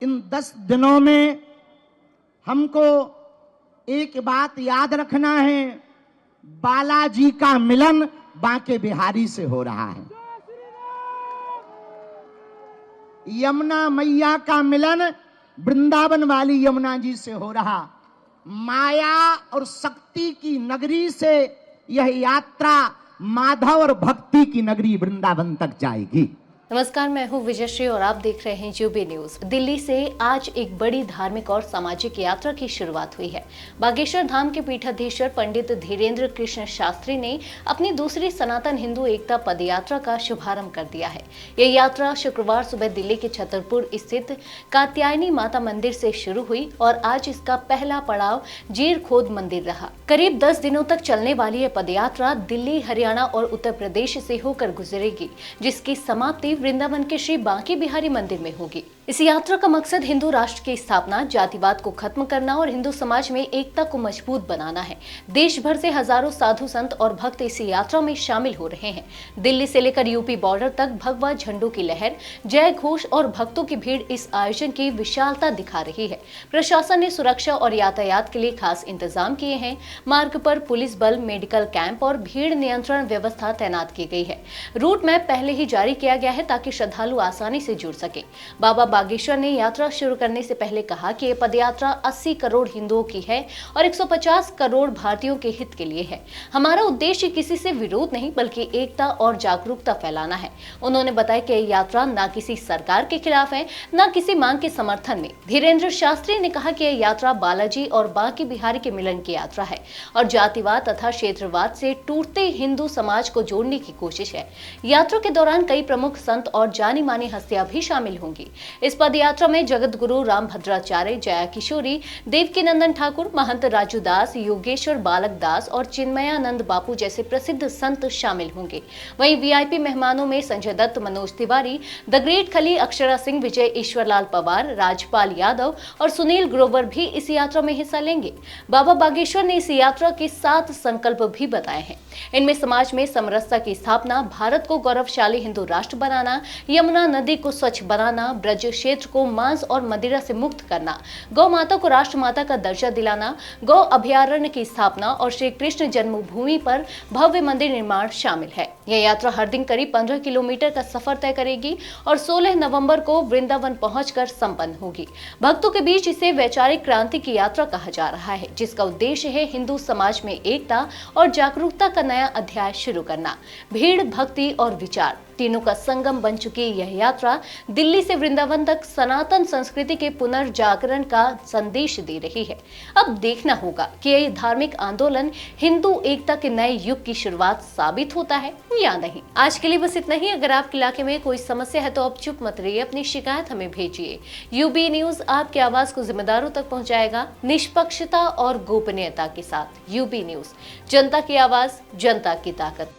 इन 10 दिनों में हमको एक बात याद रखना है, बालाजी का मिलन बांके बिहारी से हो रहा है। यमुना मैया का मिलन वृंदावन वाली यमुना जी से हो रहा। माया और शक्ति की नगरी से यह यात्रा माधव और भक्ति की नगरी वृंदावन तक जाएगी। नमस्कार, मैं हूं विजयश्री और आप देख रहे हैं यूबी न्यूज। दिल्ली से आज एक बड़ी धार्मिक और सामाजिक यात्रा की शुरुआत हुई है। बागेश्वर धाम के पीठाधीश्वर पंडित धीरेन्द्र कृष्ण शास्त्री ने अपनी दूसरी सनातन हिंदू एकता पदयात्रा का शुभारंभ कर दिया है। यह यात्रा शुक्रवार सुबह दिल्ली के छतरपुर स्थित कात्यायनी माता मंदिर से शुरू हुई और आज इसका पहला पड़ाव जीर खोद मंदिर रहा। करीब 10 दिनों तक चलने वाली यह पदयात्रा दिल्ली, हरियाणा और उत्तर प्रदेश से होकर गुजरेगी, जिसकी समाप्ति वृंदावन के श्री बांके बिहारी मंदिर में होगी। इस यात्रा का मकसद हिंदू राष्ट्र की स्थापना, जातिवाद को खत्म करना और हिंदू समाज में एकता को मजबूत बनाना है। देश भर से हजारों साधु संत और भक्त इस यात्रा में शामिल हो रहे हैं। दिल्ली से लेकर यूपी बॉर्डर तक भगवा झंडों की लहर, जय घोष और भक्तों की भीड़ इस आयोजन की विशालता दिखा रही है। प्रशासन ने सुरक्षा और यातायात के लिए खास इंतजाम किए हैं। मार्ग पर पुलिस बल, मेडिकल कैंप और भीड़ नियंत्रण व्यवस्था तैनात की गई है। रूट मैप पहले ही जारी किया गया है ताकि श्रद्धालु आसानी से जुड़ सके। बाबा बागेश्वर ने यात्रा शुरू करने से पहले कहा कि ये पदयात्रा 80 करोड़ हिंदुओं की है और 150 करोड़ भारतीयों के हित के लिए है। हमारा उद्देश्य किसी से विरोध नहीं बल्कि एकता और जागरूकता फैलाना है। उन्होंने बताया कि यह यात्रा न किसी सरकार के खिलाफ है, न किसी मांग के समर्थन में। धीरेन्द्र शास्त्री ने कहा कि यह यात्रा बालाजी और बांके बिहारी के मिलन की यात्रा है और जातिवाद तथा क्षेत्रवाद से टूटते हिंदू समाज को जोड़ने की कोशिश है। यात्रा के दौरान कई प्रमुख संत और जानी मानी हस्तियां भी शामिल होंगी। इस पदयात्रा में जगत गुरु राम भद्राचार्य, जया किशोरी, देवकीनंदन ठाकुर, महंत राजू दास, योगेश्वर बालक दास और चिन्मयानंद बापू जैसे प्रसिद्ध संत शामिल होंगे। वहीं वीआईपी मेहमानों में संजय दत्त, मनोज तिवारी, द ग्रेट खली, अक्षरा सिंह, विजय ईश्वरलाल पवार, राजपाल यादव और सुनील ग्रोवर भी इस यात्रा में हिस्सा लेंगे। बाबा बागेश्वर ने इस यात्रा के 7 संकल्प भी बताए हैं। इनमें समाज में समरसता की स्थापना, भारत को गौरवशाली हिंदू राष्ट्र बनाना, यमुना नदी को स्वच्छ बनाना, ब्रज क्षेत्र को मांस और मदिरा से मुक्त करना, गौ माता को राष्ट्रमाता का दर्जा दिलाना, गौ अभयारण्य की स्थापना और श्री कृष्ण जन्मभूमि पर भव्य मंदिर निर्माण शामिल है। यह यात्रा हर दिन करीब 15 किलोमीटर का सफर तय करेगी और 16 नवंबर को वृंदावन पहुंचकर संपन्न होगी। भक्तों के बीच इसे वैचारिक क्रांति की यात्रा कहा जा रहा है, जिसका उद्देश्य है हिंदू समाज में एकता और जागरूकता का नया अध्याय शुरू करना। भीड़, भक्ति और विचार तीनों का संगम बन चुकी यह यात्रा दिल्ली से वृंदावन तक सनातन संस्कृति के पुनर्जागरण का संदेश दे रही है। अब देखना होगा कि यह धार्मिक आंदोलन हिंदू एकता के नए युग की शुरुआत साबित होता है या नहीं। आज के लिए बस इतना ही। अगर आपके इलाके में कोई समस्या है तो आप चुप मत रहिए, अपनी शिकायत हमें भेजिए। यूबी न्यूज आपकी आवाज को जिम्मेदारों तक पहुंचाएगा, निष्पक्षता और गोपनीयता के साथ। यूबी न्यूज, जनता की आवाज, जनता की ताकत।